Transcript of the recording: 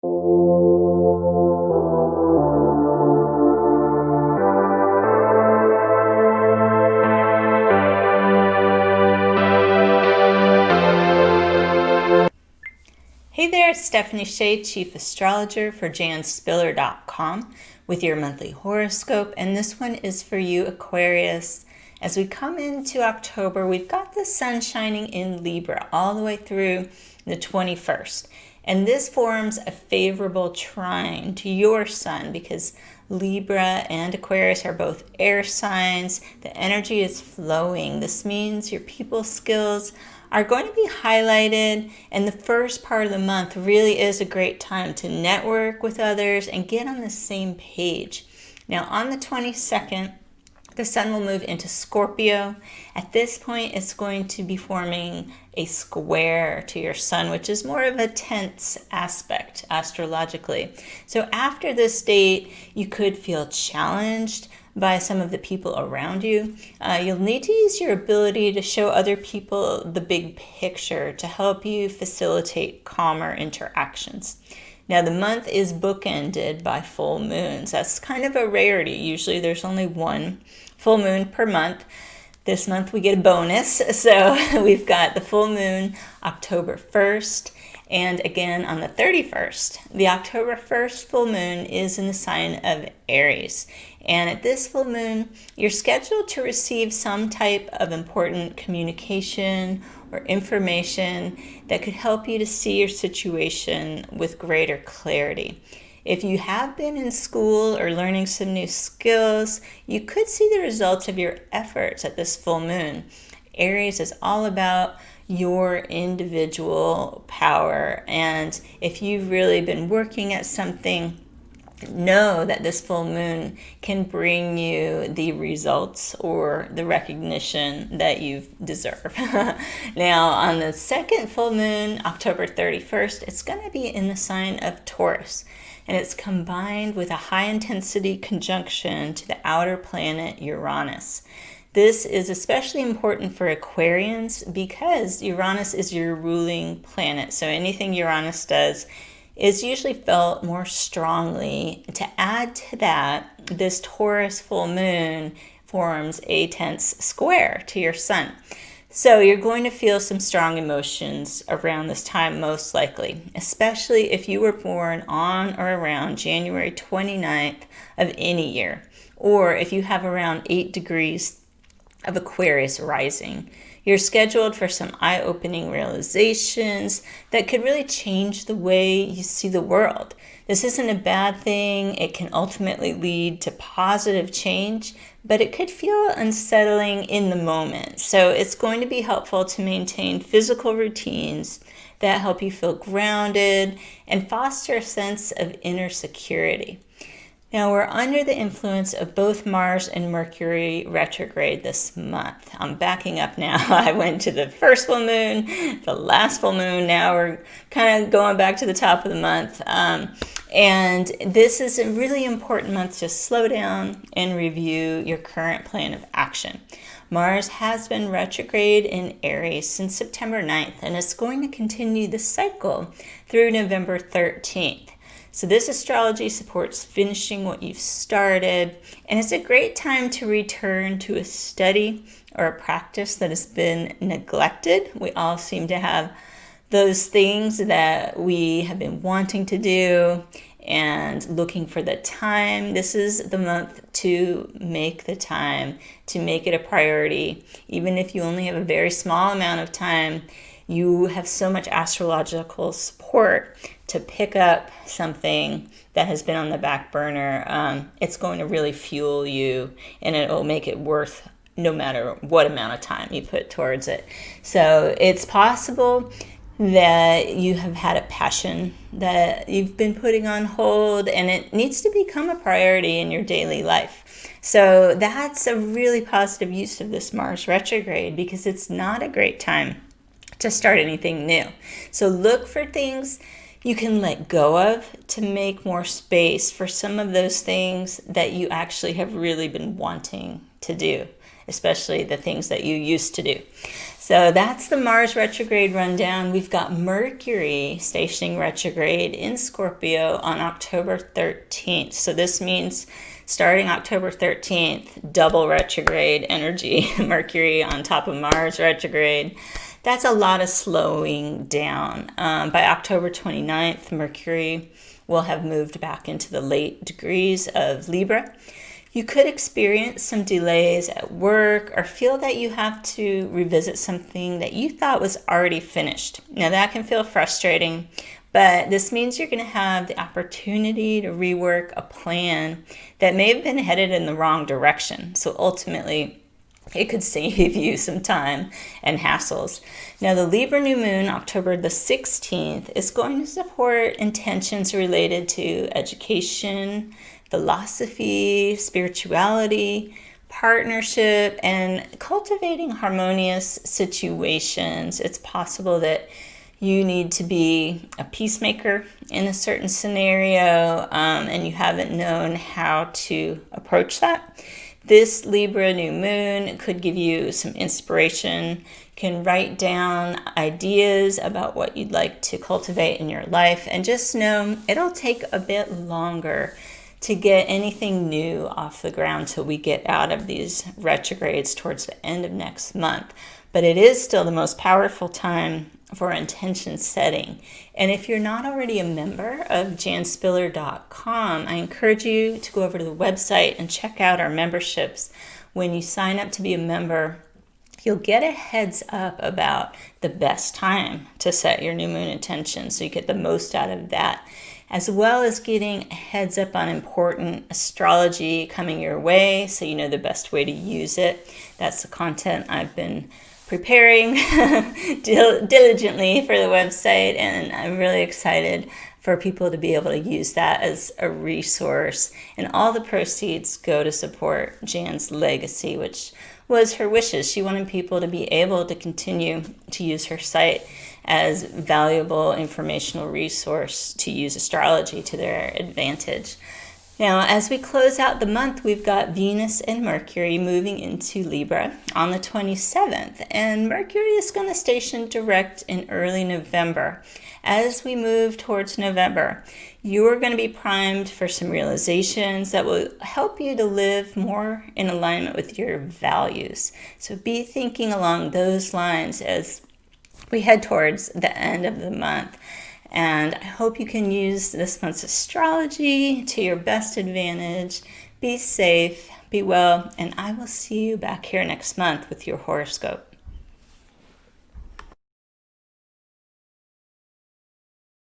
Hey there, it's Stephanie Shea, Chief Astrologer for janspiller.com with your monthly horoscope, and this one is for you, Aquarius. As we come into October, we've got the sun shining in Libra all the way through the 21st, and this forms a favorable trine to your sun because Libra and Aquarius are both air signs. The energy is flowing. This means your people skills are going to be highlighted, and the first part of the month really is a great time to network with others and get on the same page. Now, on the 22nd, the sun will move into Scorpio. At this point, it's going to be forming a square to your sun, which is more of a tense aspect astrologically. So after this date, you could feel challenged by some of the people around you. You'll need to use your ability to show other people the big picture to help you facilitate calmer interactions. Now, the month is bookended by full moons. That's kind of a rarity. Usually there's only one full moon per month. This month we get a bonus. So we've got the full moon October 1st and again on the 31st. The October 1st full moon is in the sign of Aries. And at this full moon, you're scheduled to receive some type of important communication or information that could help you to see your situation with greater clarity. If you have been in school or learning some new skills, you could see the results of your efforts at this full moon. Aries is all about your individual power, and if you've really been working at something, know that this full moon can bring you the results or the recognition that you deserve. Now, on the second full moon, October 31st, it's going to be in the sign of Taurus, and it's combined with a high-intensity conjunction to the outer planet Uranus. This is especially important for Aquarians because Uranus is your ruling planet, so anything Uranus does is usually felt more strongly. To add to that, this Taurus full moon forms a tense square to your sun. So you're going to feel some strong emotions around this time, most likely, especially if you were born on or around January 29th of any year, or if you have around 8 degrees of Aquarius rising. You're scheduled for some eye-opening realizations that could really change the way you see the world. This isn't a bad thing. It can ultimately lead to positive change, but it could feel unsettling in the moment. So it's going to be helpful to maintain physical routines that help you feel grounded and foster a sense of inner security. Now, we're under the influence of both Mars and Mercury retrograde this month. I'm backing up now. I went to the first full moon, the last full moon. Now we're kind of going back to the top of the month. And this is a really important month to slow down and review your current plan of action. Mars has been retrograde in Aries since September 9th, and it's going to continue the cycle through November 13th. So this astrology supports finishing what you've started, and it's a great time to return to a study or a practice that has been neglected. We all seem to have those things that we have been wanting to do and looking for the time. This is the month to make the time, to make it a priority. Even if you only have a very small amount of time, you have so much astrological support to pick up something that has been on the back burner. It's going to really fuel you, and it will make it worth no matter what amount of time you put towards it. So it's possible that you have had a passion that you've been putting on hold, and it needs to become a priority in your daily life. So that's a really positive use of this Mars retrograde, because it's not a great time to start anything new. So look for things you can let go of to make more space for some of those things that you actually have really been wanting to do, especially the things that you used to do. So that's the Mars retrograde rundown. We've got Mercury stationing retrograde in Scorpio on October 13th. So this means starting October 13th, double retrograde energy, Mercury on top of Mars retrograde. That's a lot of slowing down. By October 29th, Mercury will have moved back into the late degrees of Libra. You could experience some delays at work or feel that you have to revisit something that you thought was already finished. Now that can feel frustrating, but this means you're going to have the opportunity to rework a plan that may have been headed in the wrong direction. So ultimately, it could save you some time and hassles. Now, the Libra new moon, October the 16th, is going to support intentions related to education, philosophy, spirituality, partnership, and cultivating harmonious situations. It's possible that you need to be a peacemaker in a certain scenario, and you haven't known how to approach that. This Libra new moon could give you some inspiration. You can write down ideas about what you'd like to cultivate in your life, and just know it'll take a bit longer to get anything new off the ground till we get out of these retrogrades towards the end of next month. But it is still the most powerful time for intention setting. And if you're not already a member of janspiller.com, I encourage you to go over to the website and check out our memberships. When you sign up to be a member, you'll get a heads up about the best time to set your new moon intention, so you get the most out of that, as well as getting a heads up on important astrology coming your way, so you know the best way to use it. That's the content I've been preparing diligently for the website, and I'm really excited for people to be able to use that as a resource. And all the proceeds go to support Jan's legacy, which was her wishes. She wanted people to be able to continue to use her site as valuable informational resource to use astrology to their advantage. Now, as we close out the month, we've got Venus and Mercury moving into Libra on the 27th, and Mercury is going to station direct in early November. As we move towards November, you're going to be primed for some realizations that will help you to live more in alignment with your values. So be thinking along those lines as we head towards the end of the month. And I hope you can use this month's astrology to your best advantage. Be safe, be well, and I will see you back here next month with your horoscope.